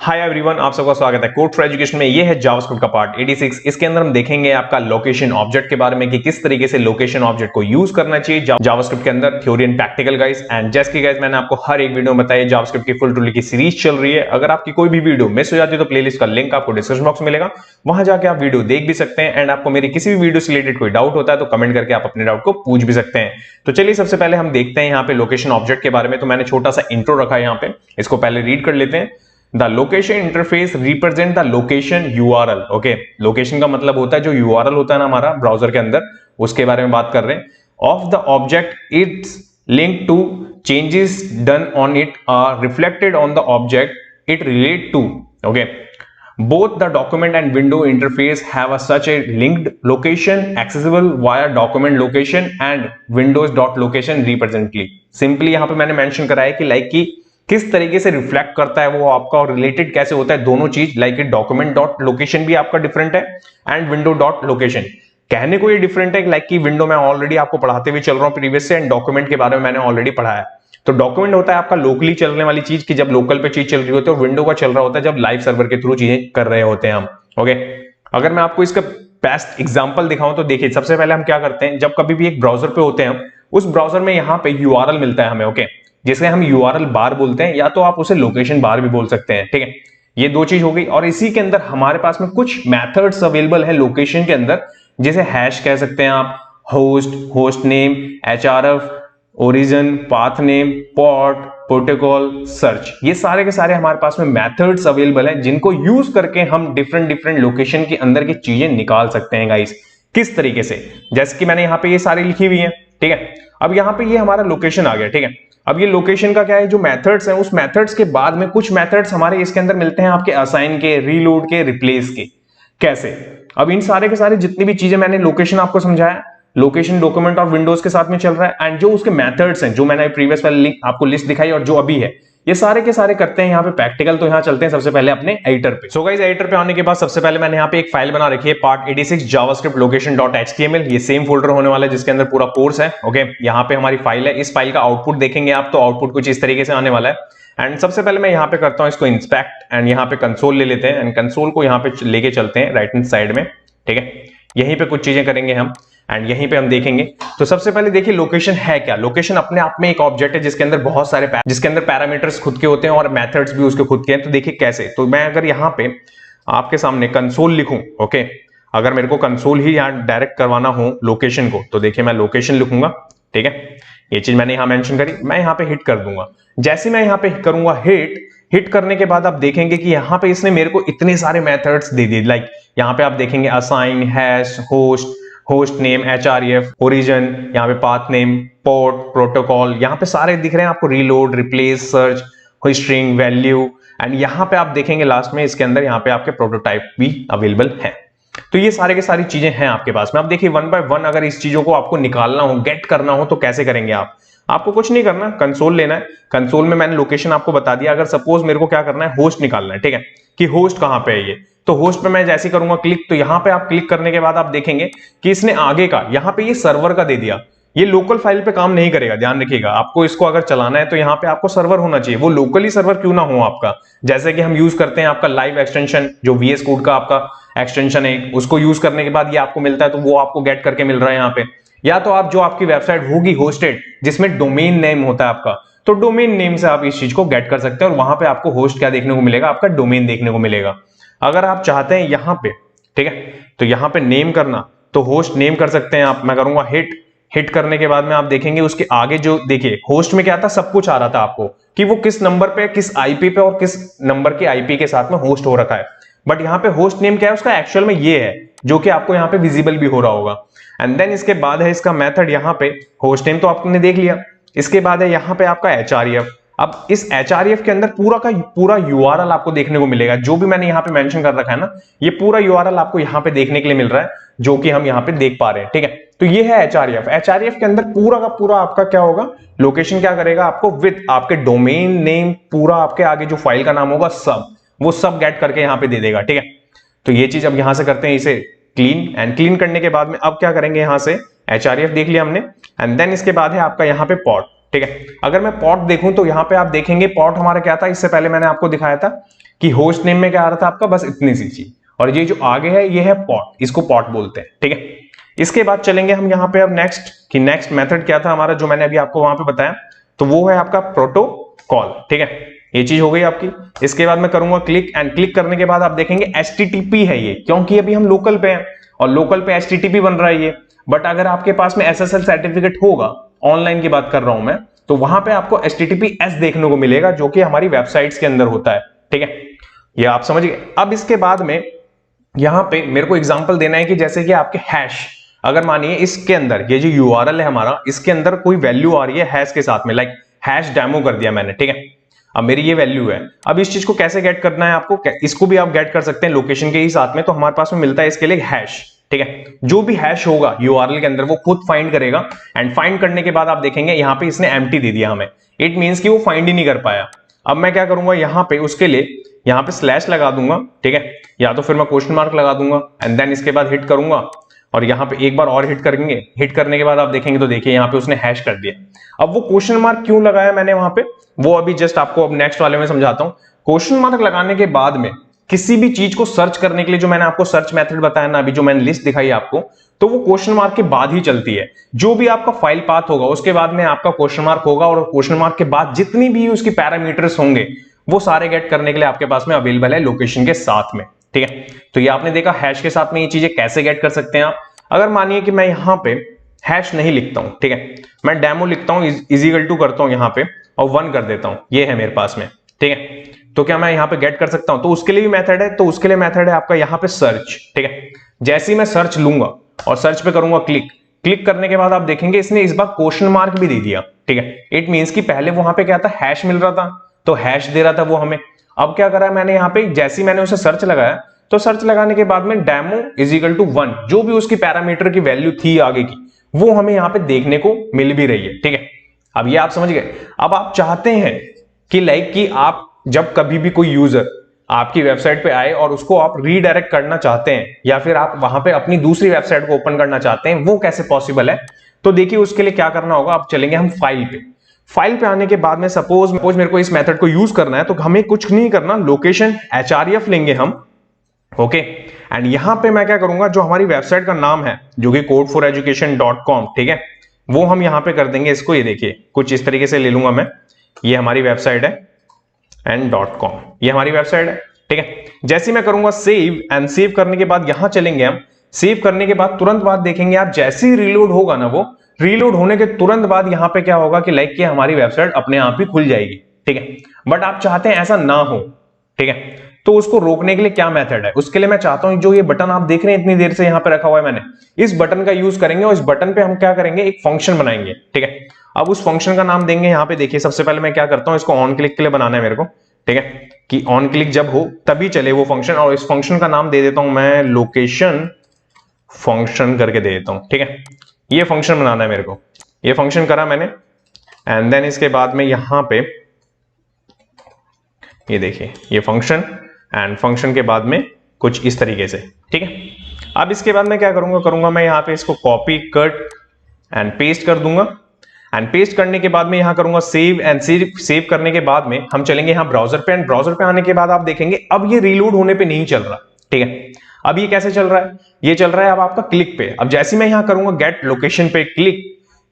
Hi everyone, आप सबका स्वागत है कोड फॉर एजुकेशन में। ये है जावास्क्रिप्ट का पार्ट 86। इसके अंदर हम देखेंगे आपका लोकेशन ऑब्जेक्ट के बारे में कि किस तरीके से लोकेशन ऑब्जेक्ट को यूज करना चाहिए जावास्क्रिप्ट के अंदर, theory and practical guys. And जैसे कि गाइस मैंने आपको हर एक वीडियो में बताया, जावास्क्रिप्ट की फुल टूल की सीरीज चल रही है। अगर आपकी कोई भी वीडियो मिस हो जाती है तो प्लेलिस्ट का लिंक आपको डिस्क्रिप्शन बॉक्स में मिलेगा, वहां जाके आप वीडियो देख भी सकते हैं। एंड आपको मेरी किसी भी वीडियो से रिलेटेड कोई डाउट होता है तो कमेंट करके आप अपने डाउट को पूछ भी सकते हैं। तो चलिए सबसे पहले हम देखते हैं यहाँ पे लोकेशन ऑब्जेक्ट के बारे में। तो मैंने छोटा सा इंट्रो रखा है यहाँ पे, इसको पहले रीड कर लेते हैं। The location interface represent the location URL। Okay, location का मतलब होता है जो URL होता है ना हमारा ब्राउजर के अंदर, उसके बारे में बात कर रहे हैं। Of the object it's link to changes done on it are reflected on the object it relate to. Okay, both the document and window interface have a such a linked location accessible via document location and windows.location represently। Simply यहां पे मैंने mention करा है कि like की किस तरीके से रिफ्लेक्ट करता है वो आपका, और रिलेटेड कैसे होता है दोनों चीज। लाइक डॉक्यूमेंट डॉट लोकेशन भी आपका डिफरेंट है एंड विंडो डॉट लोकेशन। कहने को ये डिफरेंट है, लाइक की विंडो मैं ऑलरेडी आपको पढ़ाते हुए चल रहा हूं प्रीवियस से, एंड डॉक्यूमेंट के बारे में मैंने ऑलरेडी पढ़ाया। तो डॉक्यूमेंट होता है आपका लोकली चलने वाली चीज की, जब लोकल पे चीज चल रही होती है, और विंडो का चल रहा होता है जब लाइव सर्वर के थ्रू चीजें कर रहे होते हैं हम। ओके, अगर मैं आपको इसका बेस्ट एग्जांपल दिखाऊं तो देखिए, सबसे पहले हम क्या करते हैं, जब कभी भी एक ब्राउजर पे होते हैं हम, उस ब्राउजर में यहाँ पे यूआरएल मिलता है हमें। ओके, जिसे हम यूआरएल बार बोलते हैं, या तो आप उसे लोकेशन बार भी बोल सकते हैं। ठीक है, ये दो चीज हो गई। और इसी के अंदर हमारे पास में कुछ मेथड्स अवेलेबल है लोकेशन के अंदर, जिसे हैश कह सकते हैं आप, host, host name, HRF, origin, path name, port, protocol, search. ये सारे के सारे हमारे पास में मेथड्स अवेलेबल हैं, जिनको यूज करके हम डिफरेंट डिफरेंट लोकेशन के अंदर की चीजें निकाल सकते हैं गाइस। किस तरीके से, जैसे कि मैंने यहाँ पे ये सारी लिखी हुई है। ठीक है, अब यहाँ पे ये हमारा लोकेशन आ गया। ठीक है, अब ये लोकेशन का क्या है, जो मेथड्स हैं, उस मेथड्स के बाद में कुछ मेथड्स हमारे इसके अंदर मिलते हैं आपके असाइन के, रीलोड के, रिप्लेस के। कैसे, अब इन सारे के सारे जितनी भी चीजें मैंने लोकेशन आपको समझाया, लोकेशन डॉक्यूमेंट और विंडोज के साथ में चल रहा है, एंड जो उसके मेथड्स हैं, जो मैंने प्रीवियस वाली आपको लिस्ट दिखाई और जो अभी है, ये सारे के सारे करते हैं यहाँ पे प्रैक्टिकल। तो यहाँ चलते हैं सबसे पहले अपने एडिटर पे। सो गाइस, एडिटर पे आने के बाद सबसे पहले मैंने यहाँ पे एक फाइल बना रखी है, part 86 JavaScript location dot HTML. ये सेम फोल्डर होने वाला है जिसके अंदर पूरा कोर्स है। ओके, यहाँ पे हमारी फाइल है। इस फाइल का आउटपुट देखेंगे आप, तो आउटपुट कुछ इस तरीके से आने वाला है। एंड सबसे पहले मैं यहाँ पे करता हूँ इसको इंस्पेक्ट, एंड यहाँ पे कंसोल ले लेते हैं, एंड कंसोल को यहाँ पे लेके चलते हैं राइट हैंड साइड में। ठीक है, यहीं पे कुछ चीजें करेंगे हम, एंड यहीं पे हम देखेंगे। तो सबसे पहले देखिए, लोकेशन है क्या। लोकेशन अपने आप में एक ऑब्जेक्ट है जिसके अंदर बहुत सारे जिसके अंदर पैरामीटर्स खुद के होते हैं और मेथड्स भी उसके खुद के हैं। तो देखिए कैसे, तो मैं अगर यहाँ पे आपके सामने कंसोल लिखूं, ओके, अगर मेरे को कंसोल ही यहाँ डायरेक्ट करवाना हो लोकेशन को, तो देखिए मैं लोकेशन लिखूंगा। ठीक है, ये चीज मैंने यहाँ मेंशन करी, मैं यहाँ पे हिट कर दूंगा। जैसे मैं यहाँ पे करूंगा हिट करने के बाद आप देखेंगे कि यहाँ पे इसने मेरे को इतने सारे मेथड्स दे दिए। लाइक यहाँ पे आप देखेंगे assign, hash, host, host name, HRF, origin, यहाँ पे पाथ नेम, पोर्ट, प्रोटोकॉल, यहाँ पे सारे दिख रहे हैं आपको, reload, replace, search, string, value. And यहाँ पे आप देखेंगे लास्ट में इसके अंदर यहाँ पे आपके प्रोटोटाइप भी अवेलेबल है। तो ये सारे के सारी चीजें हैं आपके पास में। अब देखिए वन बाय वन अगर इस चीजों को आपको निकालना हो, गेट करना हो, तो कैसे करेंगे आप। आपको कुछ नहीं करना, कंसोल लेना है। कंसोल में मैंने लोकेशन आपको बता दिया। अगर सपोज मेरे को क्या करना है, होस्ट निकालना है। ठीक है, कि होस्ट कहां पे है ये, तो होस्ट पे मैं जैसे करूंगा क्लिक, तो यहां पे आप क्लिक करने के बाद आप देखेंगे कि इसने आगे का यहां पे ये सर्वर का दे दिया। ये लोकल फाइल पे काम नहीं करेगा, ध्यान रखिएगा। आपको इसको अगर चलाना है तो यहाँ पे आपको सर्वर होना चाहिए, वो लोकली सर्वर क्यों ना हो आपका। जैसे कि हम यूज करते हैं आपका लाइव एक्सटेंशन, जो VS कोड का आपका एक्सटेंशन है, उसको यूज करने के बाद ये आपको मिलता है, तो वो आपको गेट करके मिल रहा है यहाँ पे। या तो आप जो आपकी वेबसाइट होगी होस्टेड, जिसमें डोमेन नेम होता है आपका, तो डोमेन नेम से आप इस चीज को गेट कर सकते हैं, और वहां पे आपको होस्ट क्या देखने को मिलेगा, आपका डोमेन देखने को मिलेगा। अगर आप चाहते हैं यहाँ पे, ठीक है, तो यहाँ पे नेम करना, तो होस्ट नेम कर सकते हैं आप। मैं करूंगा हिट करने के बाद में आप देखेंगे उसके आगे जो, देखिए होस्ट में क्या था, सब कुछ आ रहा था आपको कि वो किस नंबर पे, किस आईपी पे और किस नंबर के आईपी के साथ में होस्ट हो रखा है। बट यहाँ पे होस्ट नेम क्या है उसका, एक्चुअल में ये है, जो कि आपको यहाँ पे विजिबल भी हो रहा होगा। एंड देन इसके बाद है इसका मेथड, यहाँ पे होस्ट नेम तो आपने देख लिया। इसके बाद है यहाँ पे आपका एचआरएफ। अब इस एचआरएफ के अंदर पूरा का पूरा यूआरएल आपको देखने को मिलेगा, जो भी मैंने यहाँ पे मेंशन कर रखा है ना, ये पूरा यूआरएल आपको यहाँ पे देखने के लिए मिल रहा है, जो कि हम यहाँ पे देख पा रहे हैं। ठीक है, तो ये है एचआरएफ। एचआरएफ के अंदर पूरा का पूरा आपका क्या होगा, लोकेशन क्या करेगा आपको, विद आपके डोमेन नेम, पूरा आपके आगे जो फाइल का नाम होगा, सब वो सब गेट करके यहाँ पे दे देगा। ठीक है, तो ये चीज अब यहाँ से करते हैं इसे क्लीन, एंड क्लीन करने के बाद में अब क्या करेंगे, यहाँ से एचआरएफ देख लिया हमने। एंड देन इसके बाद है आपका यहाँ पे पोर्ट। ठीक है। अगर मैं पॉट देखूं तो यहाँ पे आप देखेंगे पॉट हमारा क्या था, इससे पहले मैंने आपको दिखाया था कि होस्ट नेम में क्या आ रहा था आपका, बस इतनी सी चीज, और ये जो आगे है ये है पॉट, इसको पॉट बोलते हैं, ठीक है। इसके बाद चलेंगे हम यहाँ पे अब नेक्स्ट मेथड क्या था हमारा, जो मैंने अभी आपको वहां पे बताया, तो वो है आपका प्रोटोकॉल, ठीक है। ये चीज हो गई आपकी। इसके बाद मैं करूंगा क्लिक, एंड क्लिक करने के बाद आप देखेंगे HTTP है ये, क्योंकि अभी हम लोकल पे हैं और लोकल पे HTTP बन रहा है ये। बट अगर आपके पास में SSL सर्टिफिकेट होगा, ऑनलाइन की बात कर रहा हूं मैं, तो वहां पे आपको HTTPS देखने को मिलेगा, जो कि हमारी वेबसाइट्स के अंदर होता है, ठीक है। ये आप समझ गए। अब इसके बाद में यहां पे मेरे को एग्जांपल देना है कि जैसे कि आपके हैश, अगर मानिए इसके अंदर ये जो URL है हमारा, इसके अंदर कोई वैल्यू आ रही है हैश के साथ में, लाइक हैश डेमो कर दिया मैंने, ठीक है। अब मेरी ये वैल्यू है, अब इस चीज को कैसे गेट करना है आपको, इसको भी आप गेट कर सकते हैं लोकेशन के ही साथ में, तो हमारे पास में मिलता है इसके लिए हैश, ठीक है। जो भी हैश होगा URL के अंदर वो खुद फाइंड करेगा, एंड फाइंड करने के बाद आप देखेंगे यहाँ पे इसने एम्प्टी दे दिया हमें, इट मींस कि वो फाइंड ही नहीं कर पाया। अब मैं क्या करूंगा, यहाँ पे उसके लिए यहाँ पे स्लैश लगा दूंगा, ठीक है, या तो फिर मैं क्वेश्चन मार्क लगा दूंगा, एंड देन इसके बाद हिट करूंगा, और यहाँ पे एक बार और हिट करेंगे। हिट करने के बाद आप देखेंगे तो देखिए यहाँ पे उसने हैश कर दिया। अब वो क्वेश्चन मार्क क्यों लगाया मैंने वहां पे, वो अभी जस्ट आपको अब नेक्स्ट वाले में समझाता हूं। क्वेश्चन मार्क लगाने के बाद में किसी भी चीज को सर्च करने के लिए, जो मैंने आपको सर्च मेथड बताया ना अभी, जो मैंने लिस्ट दिखाई आपको, तो वो क्वेश्चन मार्क के बाद ही चलती है। जो भी आपका फाइल पाथ होगा उसके बाद में आपका क्वेश्चन मार्क होगा, और क्वेश्चन मार्क के बाद जितनी भी उसकी पैरामीटर्स होंगे वो सारे गेट करने के लिए आपके पास में अवेलेबल है लोकेशन के साथ में, ठीक है। तो ये आपने देखा हैश के साथ में ये चीजें कैसे गेट कर सकते हैं आप। अगर मानिए कि मैं यहाँ पे हैश नहीं लिखता हूं, ठीक है, मैं डेमो लिखता हूं, इजिकल टू करता हूं यहाँ पे और 1 कर देता हूं, ये है मेरे पास में, ठीक है। तो क्या मैं यहाँ पे गेट कर सकता हूं, तो उसके लिए भी मेथड है, तो उसके लिए मेथड है आपका यहाँ पे सर्च, ठीक है। जैसे ही मैं सर्च लूंगा और सर्च पे करूंगा क्लिक, क्लिक करने के बाद आप देखेंगे इसने इस बार क्वेश्चन मार्क भी दे दिया, ठीक है। इट मींस कि पहले वहां पे क्या था, हैश मिल रहा था, तो हैश दे रहा था वो हमें। अब क्या करा मैंने यहाँ पे, जैसे ही मैंने उसे सर्च लगाया, तो सर्च लगाने के बाद में डेमो इजिकल टू 1, जो भी उसकी पैरामीटर की वैल्यू थी आगे की, वो हमें यहाँ पे देखने को मिल भी रही है, ठीक है। अब ये आप समझ गए। अब आप चाहते हैं कि लाइक कि आप जब कभी भी कोई यूजर आपकी वेबसाइट पे आए और उसको आप रीडायरेक्ट करना चाहते हैं, या फिर आप वहां पे अपनी दूसरी वेबसाइट को ओपन करना चाहते हैं, वो कैसे पॉसिबल है, तो देखिए उसके लिए क्या करना होगा। अब चलेंगे हम फाइल पे। फाइल पे आने के बाद में सपोज मेरे को इस मेथड को यूज करना है, तो हमें कुछ नहीं करना, लोकेशन href लेंगे हम, ओके। एंड यहां पे मैं क्या करूंगा, जो हमारी वेबसाइट का नाम है जो कि codeforeducation.com, ठीक है, वो हम यहां पे कर देंगे इसको। ये देखिए कुछ इस तरीके से ले लूंगा मैं, ये हमारी वेबसाइट है एंड .com, ये हमारी वेबसाइट है, ठीक है। जैसे मैं करूंगा सेव, एंड सेव करने के बाद यहां चलेंगे हम। सेव करने के बाद तुरंत बाद देखेंगे आप, जैसे ही रीलोड होगा ना, वो रीलोड होने के तुरंत बाद यहाँ पे क्या होगा कि लाइक कि हमारी वेबसाइट अपने आप ही खुल जाएगी, ठीक है। बट आप चाहते हैं ऐसा ना हो, ठीक है, तो उसको रोकने के लिए क्या मेथड है, उसके लिए मैं चाहता हूं जो ये बटन आप देख रहे हैं इतनी देर से यहाँ पे रखा हुआ है मैंने, इस बटन का यूज करेंगे, और इस बटन पे हम क्या करेंगे, एक फंक्शन बनाएंगे, ठीक है। अब उस फंक्शन का नाम देंगे यहाँ पे, देखिए सबसे पहले मैं क्या करता हूँ, इसको ऑन क्लिक के लिए बनाना है मेरे को, ठीक है, कि ऑन क्लिक जब हो तभी चले वो फंक्शन, और इस फंक्शन का नाम दे देता हूं मैं लोकेशन फंक्शन करके दे देता हूं, ठीक है। ये फंक्शन बनाना है मेरे को, ये फंक्शन करा मैंने, एंड देन इसके बाद में यहां पे ये देखिए ये फंक्शन, एंड फंक्शन के बाद में कुछ इस तरीके से, ठीक है। अब इसके बाद मैं क्या करूंगा मैं यहाँ पे इसको कॉपी कट एंड पेस्ट कर दूंगा, एंड पेस्ट करने के बाद में यहां करूंगा सेव, एंड सेव करने के बाद में हम चलेंगे यहां ब्राउजर पे, एंड ब्राउजर पे आने के बाद आप देखेंगे अब ये रीलोड होने पे नहीं चल रहा, ठीक है। अब ये कैसे चल रहा है, ये चल रहा है अब आपका क्लिक पे। अब जैसे मैं यहां करूंगा गेट लोकेशन पे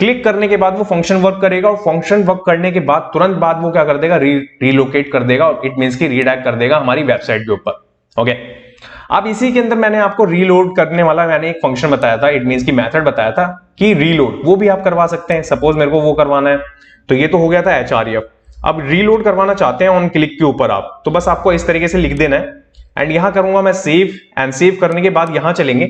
क्लिक करने के बाद वो फंक्शन वर्क करेगा, और फंक्शन वर्क करने के बाद तुरंत बाद वो क्या कर देगा, रीलोकेट कर देगा, और इट मींस की रीडायरेक्ट कर देगा हमारी वेबसाइट के ऊपर, ओके। अब इसी के अंदर मैंने आपको रीलोड करने वाला मैंने एक फंक्शन बताया था, इट मींस की मेथड बताया था कि रीलोड, वो भी आप करवा सकते हैं। सपोज मेरे को वो करवाना है, तो ये तो हो गया था href। अब रीलोड करवाना चाहते हैं ऑन क्लिक के ऊपर आप, तो बस आपको इस तरीके से लिख देना है, एंड यहां करूंगा मैं सेव, एंड सेव करने के बाद यहां चलेंगे।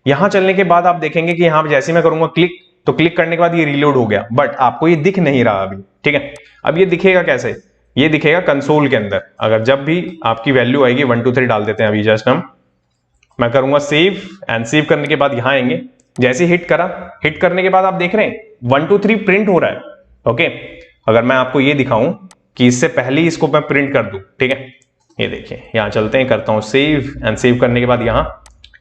यहां चलने के बाद आप देखेंगे कि यहां जैसे मैं करूंगा क्लिक, तो क्लिक करने के बाद ये रीलोड हो गया, बट आपको ये दिख नहीं रहा अभी, ठीक है। अब ये दिखेगा कैसे, ये दिखेगा कंसोल के अंदर। अगर जब भी आपकी वैल्यू आएगी 1 2 3 डाल देते हैं अभी जस्ट मैं करूंगा सेव, एंड सेव करने के बाद यहां आएंगे, जैसे हिट करा, हिट करने के बाद आप देख रहे हैं 1 2 3 प्रिंट हो रहा है, ओके। अगर मैं आपको ये दिखाऊं कि इससे पहले ही इसको मैं प्रिंट कर दूं, ठीक है, ये देखिए यहां चलते हैं, करता हूं सेव, एंड सेव करने के बाद यहां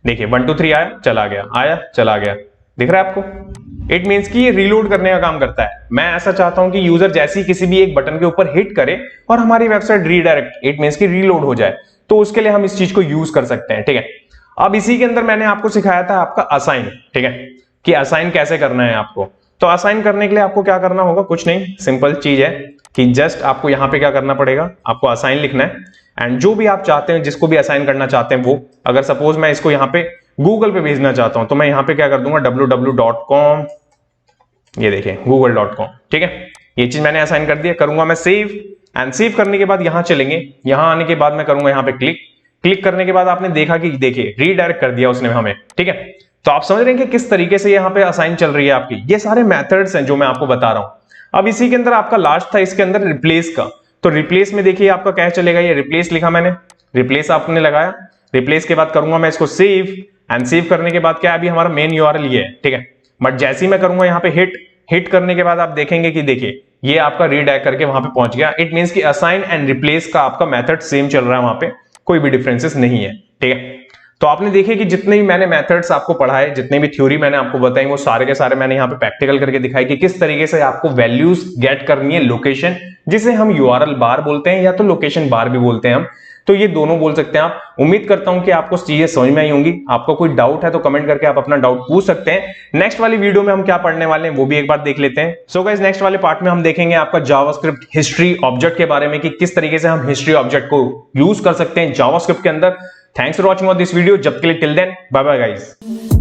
देखिए 1 2 3 आया चला गया, आया चला गया, दिख रहा है आपको, इट मींस कि ये रीलोड करने का काम करता है। मैं ऐसा चाहता हूं कि यूजर जैसे ही किसी भी एक बटन के ऊपर हिट करे और हमारी वेबसाइट रीडायरेक्ट, इट मींस कि रीलोड हो जाए, तो उसके लिए हम इस चीज को यूज कर सकते हैं। ठीक है, अब इसी के अंदर मैंने आपको सिखाया था आपका असाइन, ठीक है, कि असाइन कैसे करना है आपको। तो असाइन करने के लिए आपको क्या करना होगा, कुछ नहीं, सिंपल चीज है कि जस्ट आपको यहां पे क्या करना पड़ेगा, आपको असाइन लिखना है एंड जो भी आप चाहते हैं, जिसको भी असाइन करना चाहते हैं वो, अगर सपोज मैं इसको यहाँ पे गूगल पे भेजना चाहता हूं तो मैं यहाँ पे क्या कर दूंगा, www.com, ये देखिए google.com, ठीक है, ये चीज मैंने असाइन कर दिया। करूंगा मैं सेव एंड सेव करने के बाद यहां चलेंगे, यहां आने के बाद मैं करूंगा यहाँ पे क्लिक। क्लिक करने के बाद आपने देखा कि देखिए रीडायरेक्ट कर दिया उसने हमें, ठीक है। तो आप समझ रहे हैं कि किस तरीके से यहाँ पे असाइन चल रही है आपकी, ये सारे मेथड्स हैं जो मैं आपको बता रहा हूं। अब इसी के अंदर आपका लास्ट था इसके अंदर रिप्लेस का, तो रिप्लेस में देखिए आपका क्या चलेगा, ये रिप्लेस लिखा मैंने, रिप्लेस आपने लगाया, रिप्लेस के बाद करूंगा मैं इसको सेव एंड सेव करने के बाद क्या, अभी हमारा मेन यूआरएल ये है, ठीक है, बट जैसे ही मैं करूंगा यहाँ पे हिट करने के बाद आप देखेंगे कि देखिए ये आपका रीडायरेक्ट करके वहां पे पहुंच गया। इट मींस कि असाइन एंड रिप्लेस का आपका मेथड सेम चल रहा है, वहां पे कोई भी डिफरेंसेस नहीं है, ठीक है। तो आपने देखे कि जितने भी मैंने मेथड्स आपको पढ़ाए, जितने भी थ्योरी मैंने आपको बताई, वो सारे के सारे मैंने यहाँ पे प्रैक्टिकल करके दिखाई कि किस तरीके से आपको वैल्यूज गेट करनी है, लोकेशन, जिसे हम यूआरएल बार बोलते हैं या तो लोकेशन बार भी बोलते हैं हम, तो ये दोनों बोल सकते हैं आप। उम्मीद करता हूं कि आपको चीजें समझ में आई होंगी। आपको कोई डाउट है तो कमेंट करके आप अपना डाउट पूछ सकते हैं। नेक्स्ट वाली वीडियो में हम क्या पढ़ने वाले हैं वो भी एक बार देख लेते हैं। सो गाइस, नेक्स्ट वाले पार्ट में हम देखेंगे आपका जावास्क्रिप्ट हिस्ट्री ऑब्जेक्ट के बारे में कि किस तरीके से हम हिस्ट्री ऑब्जेक्ट को यूज कर सकते हैं जावास्क्रिप्ट के अंदर। Thanks for watching this video. जब के लिए till then bye bye guys.